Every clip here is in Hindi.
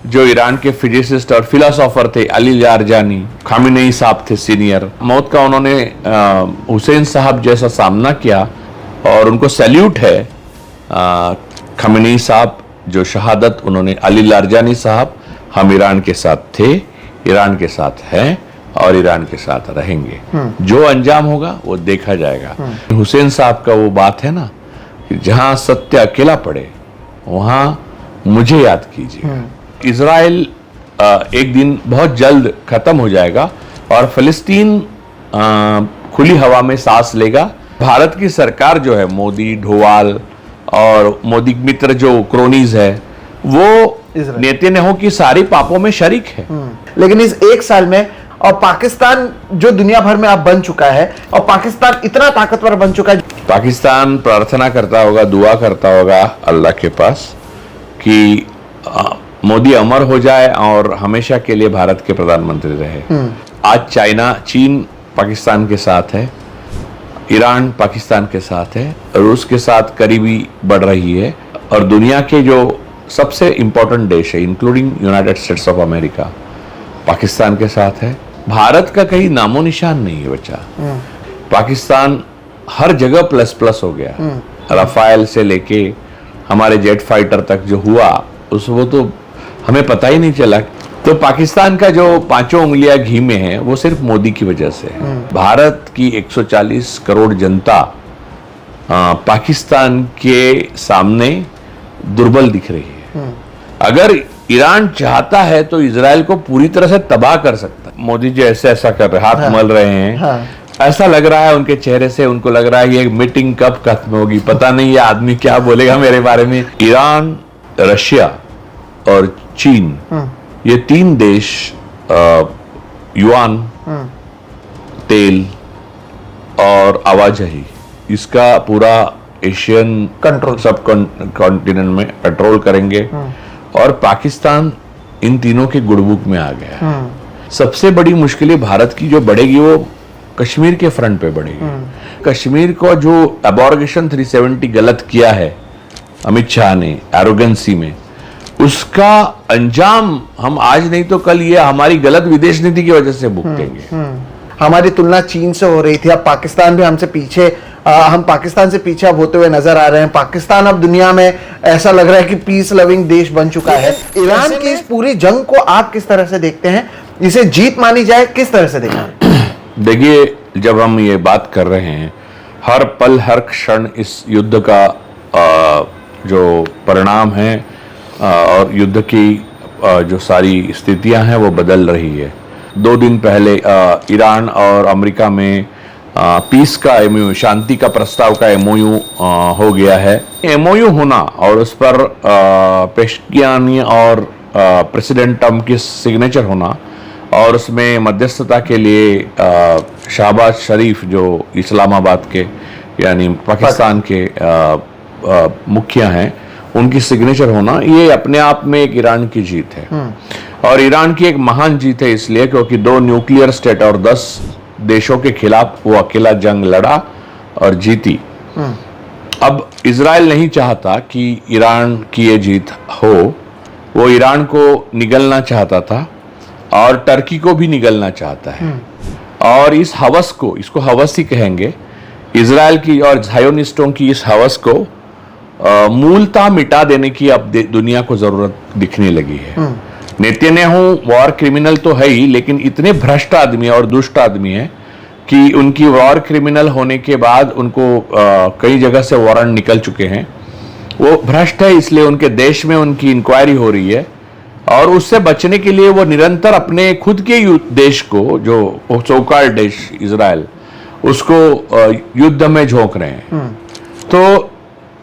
जो ईरान के फिजिसिस्ट और फिलोसोफर थे अली लारजानी, खामेनेई साहब थे सीनियर, मौत का उन्होंने हुसैन साहब जैसा सामना किया और उनको सैल्यूट है। खामेनेई साहब जो शहादत उन्होंने, अली लारजानी साहब, हम ईरान के साथ थे, ईरान के साथ हैं और ईरान के साथ रहेंगे। जो अंजाम होगा वो देखा जाएगा। हुसैन साहब का वो बात है ना कि जहां सत्य अकेला पड़े वहां मुझे याद कीजिए। इजराइल एक दिन बहुत जल्द खत्म हो जाएगा और फिलिस्तीन खुली हवा में सांस लेगा। भारत की सरकार जो है, मोदी, डोवाल और मोदी मित्र जो क्रोनीज है, वो नेतन्याहू की सारी पापों में शरीक है। लेकिन इस एक साल में और पाकिस्तान जो दुनिया भर में अब बन चुका है और पाकिस्तान इतना ताकतवर बन चुका है, पाकिस्तान प्रार्थना करता होगा, दुआ करता होगा अल्लाह के पास कि मोदी अमर हो जाए और हमेशा के लिए भारत के प्रधानमंत्री रहे। आज चीन पाकिस्तान के साथ है, ईरान पाकिस्तान के साथ है, रूस के साथ करीबी बढ़ रही है और दुनिया के जो सबसे इंपॉर्टेंट देश है including United states of America Pakistan के साथ है। भारत का कहीं नामो निशान नहीं है बचा। पाकिस्तान हर जगह प्लस प्लस हो गया। राफेल से लेके हमारे जेट फाइटर तक जो हुआ वो तो हमें पता ही नहीं चला। तो पाकिस्तान का जो 5 उंगलियां घी में है वो सिर्फ मोदी की वजह से है। भारत की 140 करोड़ जनता पाकिस्तान के सामने दुर्बल दिख रही है। अगर ईरान चाहता है तो इजराइल को पूरी तरह से तबाह कर सकता है। मोदी जी ऐसा कर रहे, हाथ मल रहे हैं। ऐसा लग रहा है उनके चेहरे से, उनको लग रहा है ये मीटिंग कब खत्म होगी, पता नहीं ये आदमी क्या बोलेगा मेरे बारे में। ईरान, रशिया और चीन, ये 3 देश युआन, तेल और आवाजाही, इसका पूरा एशियन कंट्रोल सब कॉन्टिनेंट में कंट्रोल करेंगे और पाकिस्तान इन तीनों के गुडबुक में आ गया। सबसे बड़ी मुश्किल भारत की जो बढ़ेगी वो कश्मीर के फ्रंट पे बढ़ेगी। कश्मीर को जो एबॉर्गेशन 370 गलत किया है अमित शाह ने एरोगेंसी में, उसका अंजाम हम आज नहीं तो कल ये हमारी गलत विदेश नीति की वजह से भुगतेंगे। हमारी तुलना चीन से हो रही थी, अब पाकिस्तान भी हमसे पीछे, हम पाकिस्तान से पीछे अब होते हुए नजर आ रहे हैं। पाकिस्तान अब दुनिया में ऐसा लग रहा है कि पीस लविंग देश बन चुका है। ईरान की इस पूरी जंग को आप किस तरह से देखते हैं? इसे जीत मानी जाए, किस तरह से देखते हैं? देखिए, जब हम ये बात कर रहे हैं, हर पल हर क्षण इस युद्ध का जो परिणाम है और युद्ध की जो सारी स्थितियां हैं वो बदल रही है। 2 दिन पहले ईरान और अमेरिका में पीस का एमओयू, शांति का प्रस्ताव का एमओयू हो गया है। एमओयू होना और उस पर पेशकियानी और प्रेसिडेंट ट्रम्प की सिग्नेचर होना और उसमें मध्यस्थता के लिए शहबाज शरीफ जो इस्लामाबाद के यानी पाकिस्तान के मुखिया हैं, उनकी सिग्नेचर होना, ये अपने आप में एक ईरान की जीत है। और ईरान की एक महान जीत है इसलिए क्योंकि 2 न्यूक्लियर स्टेट और 10 देशों के खिलाफ वो अकेला जंग लड़ा और जीती। अब इजराइल नहीं चाहता कि ईरान की ये जीत हो, वो ईरान को निगलना चाहता था और टर्की को भी निगलना चाहता है। और इस हवस को, इसको हवस ही कहेंगे, इजराइल की और ज़ायोनिस्टों की इस हवस को मूलतः मिटा देने की अब दुनिया को जरूरत दिखने लगी है। नेतन्याहू वॉर क्रिमिनल तो है ही, लेकिन इतने भ्रष्ट आदमी और दुष्ट आदमी है कि उनकी वॉर क्रिमिनल होने के बाद उनको कई जगह से वारंट निकल चुके हैं। वो भ्रष्ट है, इसलिए उनके देश में उनकी इंक्वायरी हो रही है और उससे बचने के लिए वो निरंतर अपने खुद के देश को, जो सो-कॉल्ड देश इजराइल, उसको युद्ध में झोंक रहे हैं। तो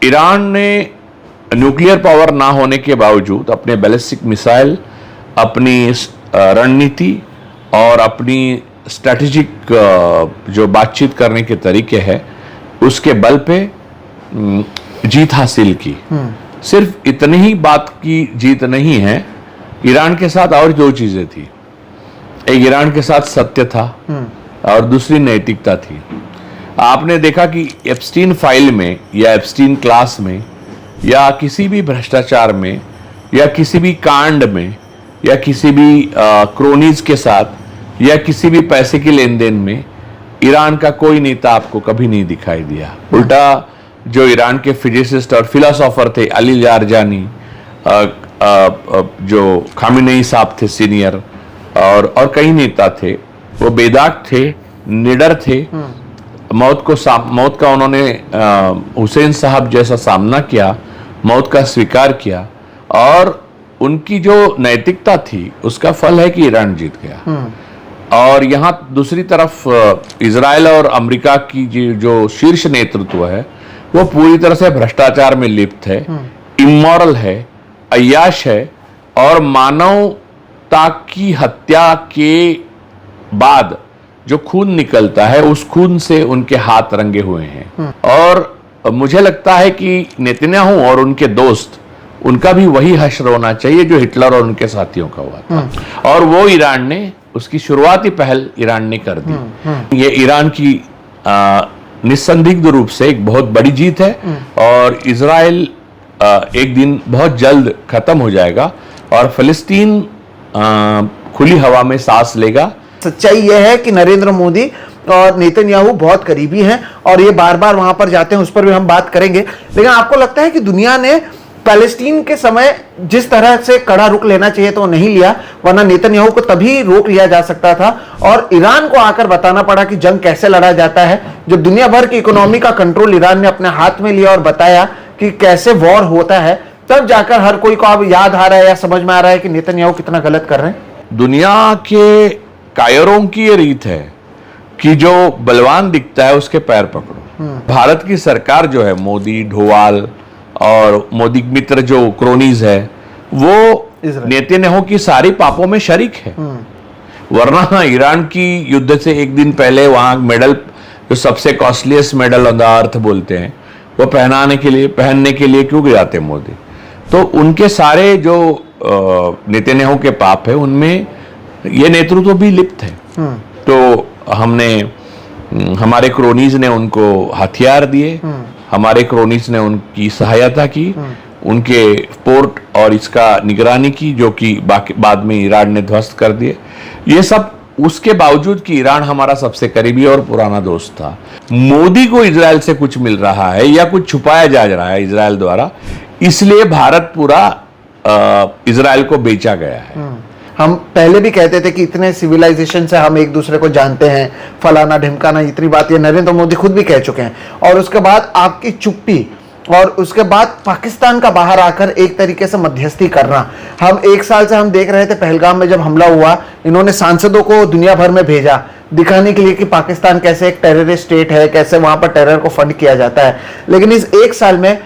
ईरान ने न्यूक्लियर पावर ना होने के बावजूद अपने बैलिस्टिक मिसाइल, अपनी रणनीति और अपनी स्ट्रैटेजिक जो बातचीत करने के तरीके हैं, उसके बल पे जीत हासिल की। सिर्फ इतनी ही बात की जीत नहीं है, ईरान के साथ और 2 चीजें थी। एक ईरान के साथ सत्य था और दूसरी नैतिकता थी। आपने देखा कि एप्स्टीन फाइल में या एप्स्टीन क्लास में या किसी भी भ्रष्टाचार में या किसी भी कांड में या किसी भी क्रोनीज के साथ या किसी भी पैसे की लेन देन में ईरान का कोई नेता आपको कभी नहीं दिखाई दिया। उल्टा जो ईरान के फिजिसिस्ट और फिलोसोफर थे अली लारजानी, जो खामेनेई साहब थे सीनियर, और कई नेता थे, वो बेदाग थे, निडर थे। मौत का उन्होंने हुसैन साहब जैसा सामना किया, मौत का स्वीकार किया, और उनकी जो नैतिकता थी उसका फल है कि ईरान जीत गया। और यहाँ दूसरी तरफ इजराइल और अमेरिका की जो शीर्ष नेतृत्व है वो पूरी तरह से भ्रष्टाचार में लिप्त है, इमोरल है, अय्याश है, और मानवता की हत्या के बाद जो खून निकलता है उस खून से उनके हाथ रंगे हुए हैं। और मुझे लगता है कि नेतन्याहू और उनके दोस्त, उनका भी वही हश्र होना चाहिए जो हिटलर और उनके साथियों का हुआ था, और वो ईरान ने उसकी शुरुआती पहल ईरान ने कर दी। ये ईरान की निस्संदिग्ध रूप से एक बहुत बड़ी जीत है, और इजराइल एक दिन बहुत जल्द खत्म हो जाएगा और फिलिस्तीन खुली हवा में सांस लेगा। सच्चाई यह है कि नरेंद्र मोदी और नेतन्याहू बहुत करीबी हैं और ये बार बार वहां पर जाते हैं, उस पर भी हम बात करेंगे। लेकिन आपको लगता है कि दुनिया ने पैलेस्टीन के समय जिस तरह से कड़ा रुख लेना चाहिए तो नहीं लिया, वरना नेतन्याहू को तभी रोक लिया जा सकता था और ईरान को आकर बताना पड़ा कि जंग कैसे लड़ा जाता है। जब दुनिया भर की इकोनॉमी का कंट्रोल ईरान ने अपने हाथ में लिया और बताया कि कैसे वॉर होता है, तब जाकर हर कोई को अब याद आ रहा है या समझ में आ रहा है कि नेतन्याहू कितना गलत कर रहे हैं। दुनिया के कायरों की ये रीत है कि जो बलवान दिखता है उसके पैर पकड़ो। भारत की सरकार जो है, मोदी, डोवाल और मोदी मित्र जो क्रोनीज है, वो नेतन्याहू की सारी पापों में शरीक है। वरना ईरान की युद्ध से एक दिन पहले वहां मेडल, जो सबसे costliest medal on the earth बोलते हैं, वो पहनने के लिए क्यों जाते मोदी? तो उनके सारे जो नेतन्याहू के पाप है उनमें ये नेतृत्व भी लिप्त है। तो हमारे क्रोनीज ने उनको हथियार दिए, हमारे क्रोनीज ने उनकी सहायता की, उनके पोर्ट और इसका निगरानी की, जो कि बाद में ईरान ने ध्वस्त कर दिए। ये सब उसके बावजूद कि ईरान हमारा सबसे करीबी और पुराना दोस्त था। मोदी को इजराइल से कुछ मिल रहा है या कुछ छुपाया जा रहा है इजराइल द्वारा, इसलिए भारत पूरा इजराइल को बेचा गया है। हम पहले भी कहते थे कि इतने सिविलाइजेशन से हम एक दूसरे को जानते हैं, फलाना ढिमकाना, इतनी बात ये नरेंद्र मोदी खुद भी कह चुके हैं। और उसके बाद आपकी चुप्पी और उसके बाद पाकिस्तान का बाहर आकर एक तरीके से मध्यस्थी करना। हम एक साल से हम देख रहे थे पहलगाम में जब हमला हुआ, इन्होंने सांसदों को दुनिया भर में भेजा दिखाने के लिए कि पाकिस्तान कैसे एक टेररिस्ट स्टेट है, कैसे वहां पर टेरर को फंड किया जाता है। लेकिन इस एक साल में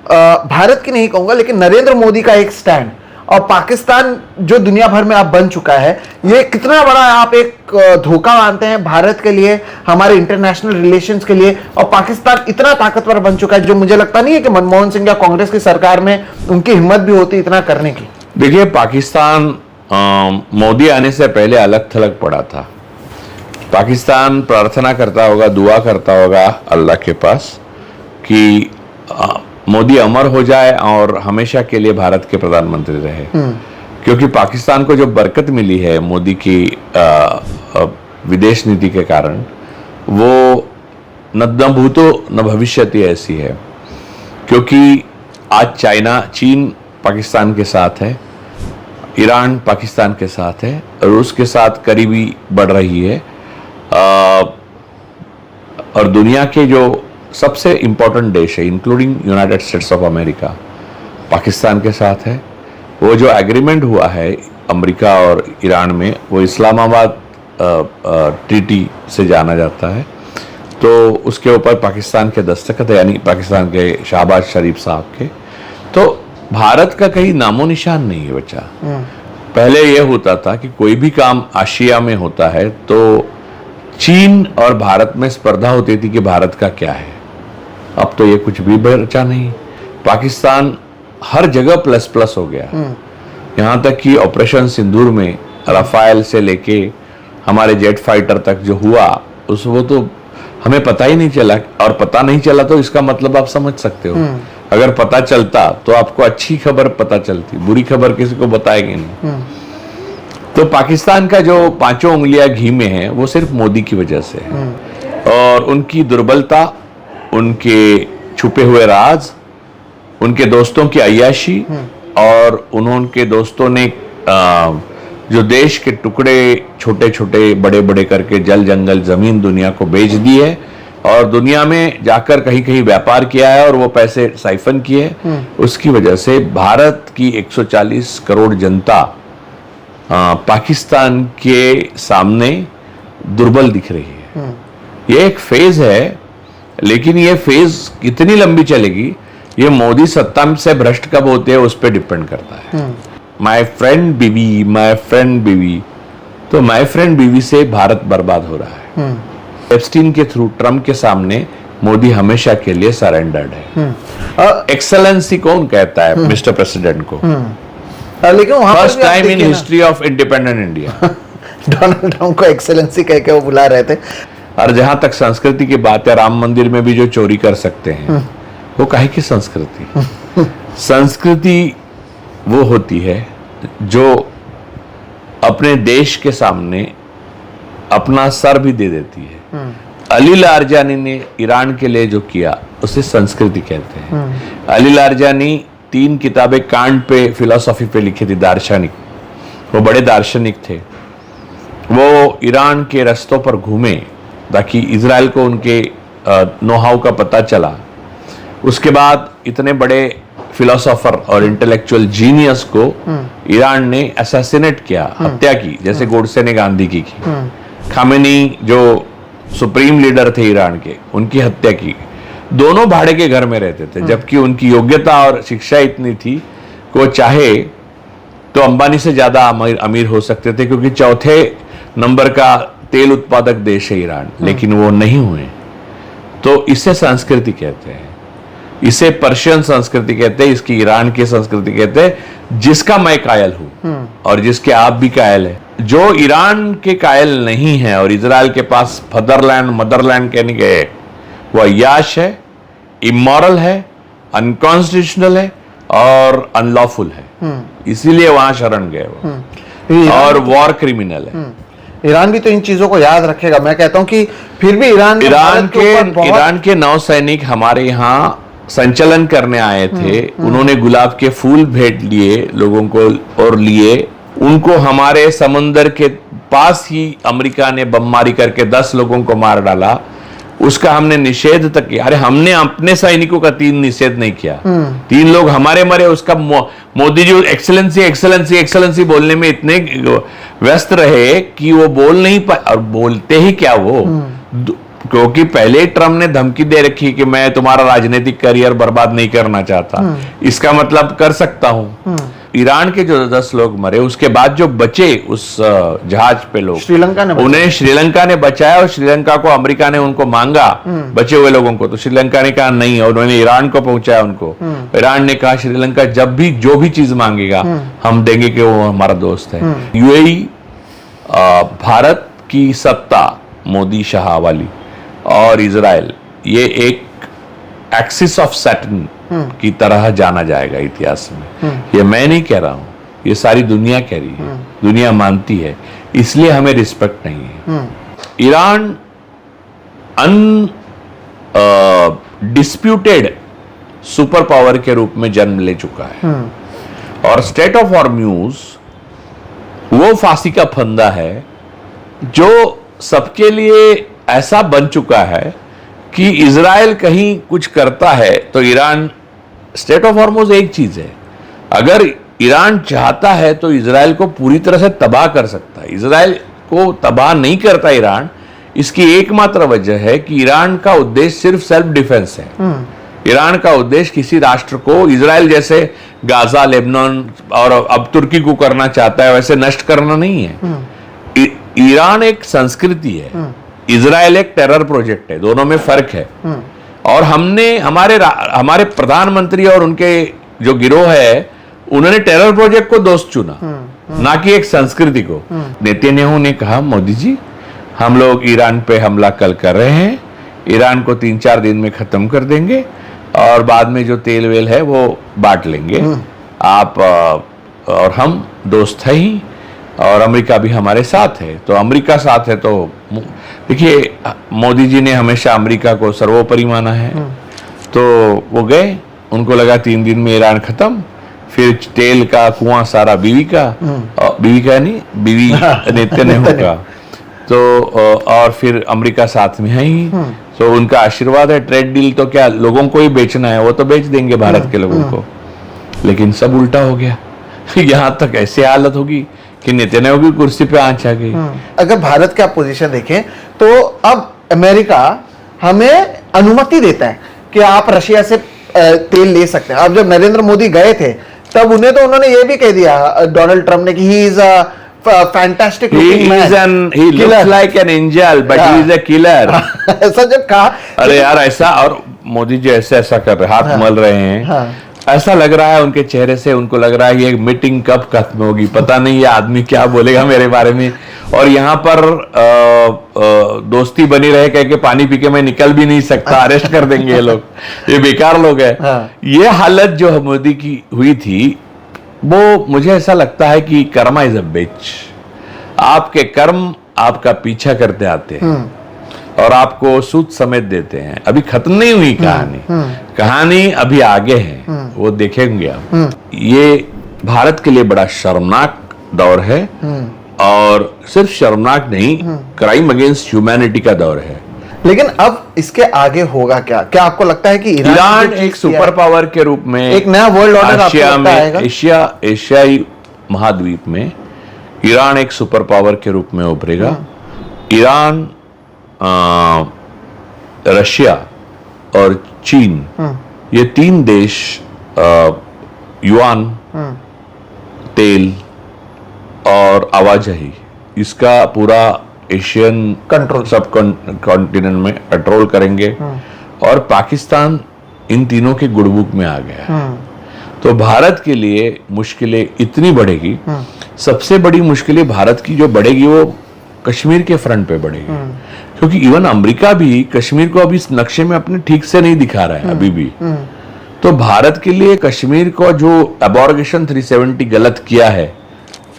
भारत की नहीं कहूंगा, लेकिन नरेंद्र मोदी का एक स्टैंड और पाकिस्तान जो दुनिया भर में आप बन चुका है, ये कितना बड़ा आप एक धोखा मानते हैं भारत के लिए, हमारे इंटरनेशनल रिलेशंस के लिए? और पाकिस्तान इतना ताकतवर बन चुका है जो मुझे लगता नहीं है कि मनमोहन सिंह या कांग्रेस की सरकार में उनकी हिम्मत भी होती इतना करने की। देखिए, पाकिस्तान मोदी आने से पहले अलग थलग पड़ा था। पाकिस्तान प्रार्थना करता होगा, दुआ करता होगा अल्लाह के पास कि मोदी अमर हो जाए और हमेशा के लिए भारत के प्रधानमंत्री रहे। क्योंकि पाकिस्तान को जो बरकत मिली है मोदी की विदेश नीति के कारण, वो न भूतो न भविष्यति ऐसी है। क्योंकि आज चीन पाकिस्तान के साथ है, ईरान पाकिस्तान के साथ है, रूस के साथ करीबी बढ़ रही है, और दुनिया के जो सबसे इंपॉर्टेंट देश है including United states of America, Pakistan के साथ है। वो जो एग्रीमेंट हुआ है अमेरिका और ईरान में, वो इस्लामाबाद ट्रीटी से जाना जाता है। तो उसके ऊपर पाकिस्तान के दस्तखत है, यानी पाकिस्तान के शहबाज शरीफ साहब के। तो भारत का कहीं नामो निशान नहीं है बचा। पहले यह होता था कि कोई भी काम आशिया में होता है तो चीन और भारत में स्पर्धा होती थी कि भारत का क्या है। अब तो ये कुछ भी बचा नहीं। पाकिस्तान हर जगह प्लस प्लस हो गया। यहाँ तक कि ऑपरेशन सिंदूर में राफेल से लेके हमारे जेट फाइटर तक जो हुआ, वो तो हमें पता ही नहीं चला। और पता नहीं चला तो इसका मतलब आप समझ सकते हो। अगर पता चलता तो आपको अच्छी खबर पता चलती, बुरी खबर किसी को बताएगी नहीं। तो पाकिस्तान का जो 5 उंगलियां घी में है वो सिर्फ मोदी की वजह से है, और उनकी दुर्बलता, उनके छुपे हुए राज, उनके दोस्तों की अय्याशी, और उनके दोस्तों ने जो देश के टुकड़े छोटे छोटे बड़े बड़े करके जल जंगल जमीन दुनिया को बेच दी है, और दुनिया में जाकर कहीं कहीं व्यापार किया है और वो पैसे साइफन किए। उसकी वजह से भारत की 140 करोड़ जनता पाकिस्तान के सामने दुर्बल दिख रही है। ये एक फेज है, लेकिन ये फेज कितनी लंबी चलेगी ये मोदी सत्ता से भ्रष्ट कब होते हैं उस पर डिपेंड करता है। माय फ्रेंड बीवी, माय फ्रेंड बीवी, तो माय फ्रेंड बीवी से भारत बर्बाद हो रहा है। एप्स्टीन के थ्रू ट्रम्प के सामने मोदी हमेशा के लिए सरेंडर्ड है। एक्सेलेंसी कौन कहता है मिस्टर प्रेसिडेंट को? लेकिन first time in history of independent India Donald Trump को एक्सेलेंसी कह के वो बुला रहे थे। और जहां तक संस्कृति की बात है, राम मंदिर में भी जो चोरी कर सकते हैं वो काहे की संस्कृति? संस्कृति वो होती है जो अपने देश के सामने अपना सर भी दे देती है। अली लारजानी ने ईरान के लिए जो किया उसे संस्कृति कहते हैं। अली लारजानी 3 किताबें कांट पे, फिलॉसफी पे लिखी थी, दार्शनिक, वो बड़े दार्शनिक थे। वो ईरान के रास्तों पर घूमे ताकि इजराइल को उनके नो हाउ का पता चला। उसके बाद इतने बड़े फिलोसोफर और इंटेलेक्चुअल जीनियस को ईरान ने असैसिनेट किया, हत्या की, जैसे गोडसे ने गांधी की। खामेनी जो सुप्रीम लीडर थे ईरान के, उनकी हत्या की। दोनों भाड़े के घर में रहते थे, जबकि उनकी योग्यता और शिक्षा इतनी थी कि वो चाहे तो अंबानी से ज्यादा अमीर हो सकते थे, क्योंकि 4थे नंबर का तेल उत्पादक देश है ईरान, लेकिन वो नहीं हुए। तो इसे संस्कृति कहते हैं, इसे पर्शियन संस्कृति कहते हैं, इसकी ईरान की संस्कृति कहते हैं, जिसका मैं कायल हूं और जिसके आप भी कायल है। जो ईरान के कायल नहीं है और इजराइल के पास फादरलैंड मदरलैंड कहने के, वो अय्याश है, इमोरल है, अनकॉन्स्टिट्यूशनल है और अनलॉफुल है, इसीलिए वहां शरण गए वो, और वॉर क्रिमिनल है। ईरान भी तो इन चीजों को याद रखेगा। मैं कहता हूं कि फिर भी ईरान के नौसैनिक हमारे यहाँ संचलन करने आए थे। उन्होंने गुलाब के फूल भेंट लिए लोगों को और लिए उनको। हमारे समुंदर के पास ही अमेरिका ने बमबारी करके 10 लोगों को मार डाला, उसका हमने निषेध तक किया। अरे हमने अपने सैनिकों का 3 निषेध नहीं किया, 3 लोग हमारे मरे, उसका Modi ji excellency excellency excellency बोलने में इतने व्यस्त रहे कि वो बोल नहीं पाए। और बोलते ही क्या वो, क्योंकि पहले ट्रम्प ने धमकी दे रखी कि मैं तुम्हारा राजनीतिक करियर बर्बाद नहीं करना चाहता, इसका मतलब कर सकता हूं। ईरान के जो 10 लोग मरे, उसके बाद जो बचे उस जहाज पे लोग, श्रीलंका ने उन्हें श्रीलंका ने बचाया, और श्रीलंका को अमेरिका ने उनको मांगा बचे हुए लोगों को, तो श्रीलंका ने कहा नहीं, और उन्होंने ईरान को पहुंचाया उनको। ईरान ने कहा श्रीलंका जब भी जो भी चीज मांगेगा हम देंगे, कि वो हमारा दोस्त है। यूएई भारत की सत्ता मोदी शाह वाली और इजराइल, ये एक एक्सिस ऑफ सैटर्न की तरह जाना जाएगा इतिहास में। ये मैं नहीं कह रहा हूं, ये सारी दुनिया कह रही है, दुनिया मानती है, इसलिए हमें रिस्पेक्ट नहीं है। ईरान डिस्प्यूटेड सुपर पावर के रूप में जन्म ले चुका है, और स्टेट ऑफ हॉर्म्यूज वो फांसी का फंदा है जो सबके लिए ऐसा बन चुका है कि इजराइल कहीं कुछ करता है तो ईरान, स्टेट ऑफ हॉर्मुज एक चीज है, अगर ईरान चाहता है तो इजराइल को पूरी तरह से तबाह कर सकता है। इजराइल को तबाह नहीं करता ईरान, इसकी एकमात्र वजह है कि ईरान का उद्देश्य सिर्फ सेल्फ डिफेंस है। ईरान का उद्देश्य किसी राष्ट्र को, इजराइल जैसे गाजा, लेबनान और अब तुर्की को करना चाहता है, वैसे नष्ट करना नहीं है। ईरान एक संस्कृति है, इजराइल एक टेरर प्रोजेक्ट है, दोनों में फर्क है। और हमारे प्रधानमंत्री और उनके जो गिरोह है, उन्होंने टेरर प्रोजेक्ट को दोस्त चुना, ना कि एक संस्कृति को। नेतन्याहू ने कहा मोदी जी हम लोग ईरान पे हमला कल कर रहे हैं, ईरान को 3-4 दिन में खत्म कर देंगे और बाद में जो तेल वेल है वो बांट लेंगे, आप और हम दोस्त है ही, और अमेरिका भी हमारे साथ है। तो अमेरिका साथ है तो देखिए, मोदी जी ने हमेशा अमेरिका को सर्वोपरि माना है। तो वो गए, उनको लगा 3 दिन में ईरान खत्म, फिर तेल का कुआं सारा बीवी का नहीं, बीवी नेतन्याहू का। तो और फिर अमेरिका साथ में है ही, तो उनका आशीर्वाद है। ट्रेड डील तो क्या लोगों को ही बेचना है, वो तो बेच देंगे भारत के लोगों को। लेकिन सब उल्टा हो गया। यहाँ तक ऐसी हालत होगी कि नेतन्याहू की कुर्सी पे आंच आ गई। अगर भारत का पोजीशन देखें तो अब अमेरिका हमें अनुमति देता है कि आप रशिया से तेल ले सकते हैं। अब जब नरेंद्र मोदी गए थे तब उन्होंने ये भी कह दिया, डोनाल्ड ट्रम्प ने, कि he is a fantastic looking man, he looks like an angel but he is a killer। ऐसा जब कहा, अरे यार ऐसा, और मोदी जी ऐसा कर रहे, हाथ मल रहे हैं। ऐसा लग रहा है उनके चेहरे से, उनको लग रहा है ये मीटिंग कब खत्म होगी, पता नहीं ये आदमी क्या बोलेगा मेरे बारे में। और यहाँ पर दोस्ती बनी रहे, कह के पानी पी के मैं निकल भी नहीं सकता, अरेस्ट कर देंगे ये लोग, ये बेकार लोग हैं। ये हालत जो मोदी की हुई थी, वो मुझे ऐसा लगता है कि कर्मा इज अ बिच। आपके कर्म आपका पीछा करते आते हैं और आपको सूद समेत देते हैं। अभी खत्म नहीं हुई कहानी अभी आगे है, वो देखेंगे आप। ये भारत के लिए बड़ा शर्मनाक दौर है, और सिर्फ शर्मनाक नहीं, क्राइम अगेंस्ट ह्यूमैनिटी का दौर है। लेकिन अब इसके आगे होगा क्या? क्या आपको लगता है कि ईरान एक सुपर पावर के रूप में, एक नया वर्ल्ड ऑर्डर एशिया में, एशियाई महाद्वीप में ईरान एक सुपर पावर के रूप में उभरेगा। ईरान, रशिया और चीन, ये 3 देश युआन, तेल और आवाजाही, इसका पूरा एशियन कंट्रोल, सब कॉन्टिनेंट में कंट्रोल करेंगे। और पाकिस्तान इन तीनों के गुडबुक में आ गया। तो भारत के लिए मुश्किलें इतनी बढ़ेगी। सबसे बड़ी मुश्किलें भारत की जो बढ़ेगी वो कश्मीर के फ्रंट पे बढ़ेगी, क्योंकि इवन अमेरिका भी कश्मीर को अभी इस नक्शे में अपने ठीक से नहीं दिखा रहा है अभी भी। तो भारत के लिए कश्मीर को जो एबॉर्गेशन 370 गलत किया है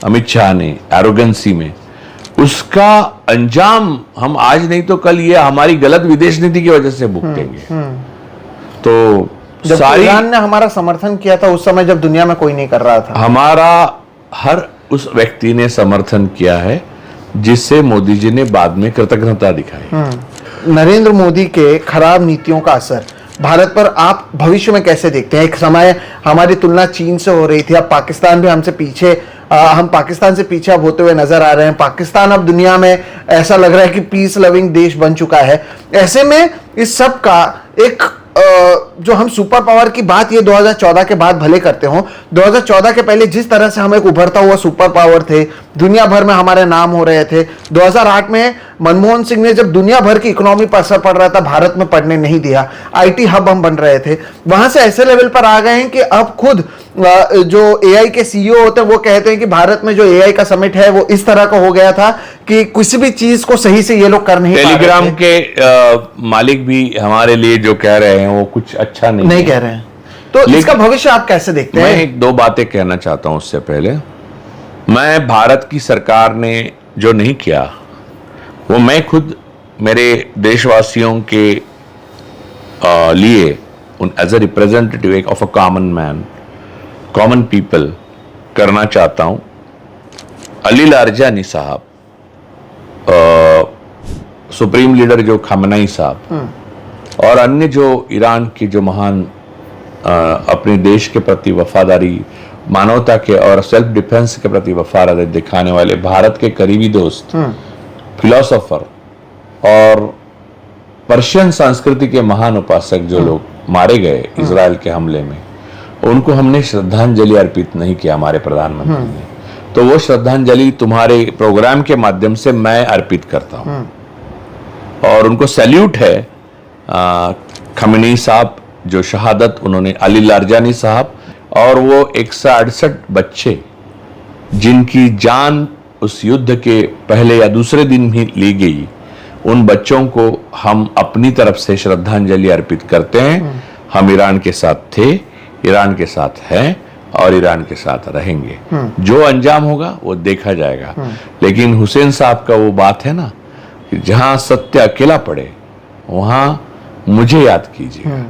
अमित शाह ने एरोगेंसी में, उसका अंजाम हम आज नहीं तो कल ये हमारी गलत विदेश नीति की वजह से भुगतेंगे। तो जब ईरान ने हमारा समर्थन किया था उस समय, जब दुनिया में कोई नहीं कर रहा था, हमारा हर उस व्यक्ति ने समर्थन किया है जिससे मोदी जी ने बाद में कृतज्ञता दिखाई। नरेंद्र मोदी के खराब नीतियों का असर भारत पर आप भविष्य में कैसे देखते हैं? एक समय हमारी तुलना चीन से हो रही थी, अब पाकिस्तान भी हमसे पीछे, हम पाकिस्तान से पीछे अब होते हुए नजर आ रहे हैं। पाकिस्तान अब दुनिया में ऐसा लग रहा है कि पीस लविंग देश बन चुका है। ऐसे में इस सब का एक जो हम सुपर पावर की बात ये 2014 के बाद भले करते हो, 2014 के पहले जिस तरह से हम एक उभरता हुआ सुपर पावर थे, दुनिया भर में हमारे नाम हो रहे थे। 2008 में मनमोहन सिंह ने जब दुनिया भर की इकोनॉमी पर असर पड़ रहा था, भारत में पड़ने नहीं दिया, आईटी हब हम बन रहे थे। वहां से ऐसे लेवल पर आ गए हैं कि अब खुद जो एआई के सीईओ होते हैं वो कहते हैं कि भारत में जो एआई का समिट है वो इस तरह का हो गया था कि किसी भी चीज को सही से ये लोग कर नहीं पा रहे थे। टेलीग्राम के मालिक भी हमारे लिए जो कह रहे हैं वो कुछ अच्छा नहीं कह रहे हैं। तो इसका भविष्य आप कैसे देखते हैं? मैं 2 बातें कहना चाहता हूं उससे पहले। मैं भारत की सरकार ने जो नहीं किया वो मैं खुद मेरे देशवासियों के लिए as a representative of a common man, common people करना चाहता हूं। अली लारजानी साहब, सुप्रीम लीडर जो खamenei साहब, और अन्य जो ईरान के जो महान अपने देश के प्रति वफादारी, मानवता के और सेल्फ डिफेंस के प्रति वफादारी दिखाने वाले भारत के करीबी दोस्त, फिलोसोफर और पर्शियन संस्कृति के महान उपासक जो लोग मारे गए इजराइल के हमले में, उनको हमने श्रद्धांजलि अर्पित नहीं किया हमारे प्रधानमंत्री ने। तो वो श्रद्धांजलि तुम्हारे प्रोग्राम के माध्यम से मैं अर्पित करता हूं। और उनको सैल्यूट है खamenei साहब जो शहादत उन्होंने, अली लारजानी साहब, और वो 168 बच्चे जिनकी जान उस युद्ध के पहले या दूसरे दिन ही ली गई, उन बच्चों को हम अपनी तरफ से श्रद्धांजलि अर्पित करते हैं। हम ईरान के साथ थे, ईरान के साथ हैं और ईरान के साथ रहेंगे। जो अंजाम होगा वो देखा जाएगा, लेकिन हुसैन साहब का वो बात है ना कि जहां सत्य अकेला पड़े वहां मुझे याद कीजिए।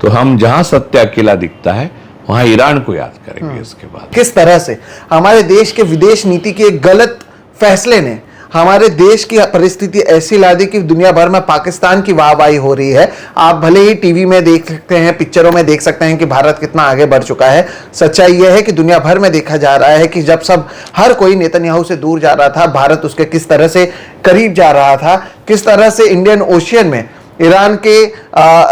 तो हम जहां सत्य अकेला दिखता है वहां ईरान को याद करेंगे। इसके बाद किस तरह से हमारे देश के विदेश नीति के एक गलत फैसले ने हमारे देश की परिस्थिति ऐसी ला दी कि दुनिया भर में पाकिस्तान की वाहवाही हो रही है। आप भले ही टीवी में देख सकते हैं, पिक्चरों में देख सकते हैं कि भारत कितना आगे बढ़ चुका है। सच्चाई यह है कि दुनिया भर में देखा जा रहा है कि जब सब हर कोई नेतन्याहू से दूर जा रहा था, भारत उसके किस तरह से करीब जा रहा था, किस तरह से इंडियन ओशियन में ईरान के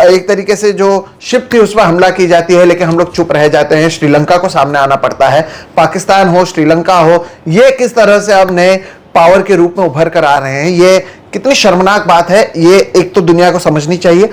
एक तरीके से जो शिप थी उस पर हमला की जाती है, लेकिन हम लोग चुप रह जाते हैं। श्रीलंका को सामने आना पड़ता है। पाकिस्तान हो, श्रीलंका हो, ये किस तरह से अब नए पावर के रूप में उभर कर आ रहे हैं। ये कितनी शर्मनाक बात है, ये एक तो दुनिया को समझनी चाहिए।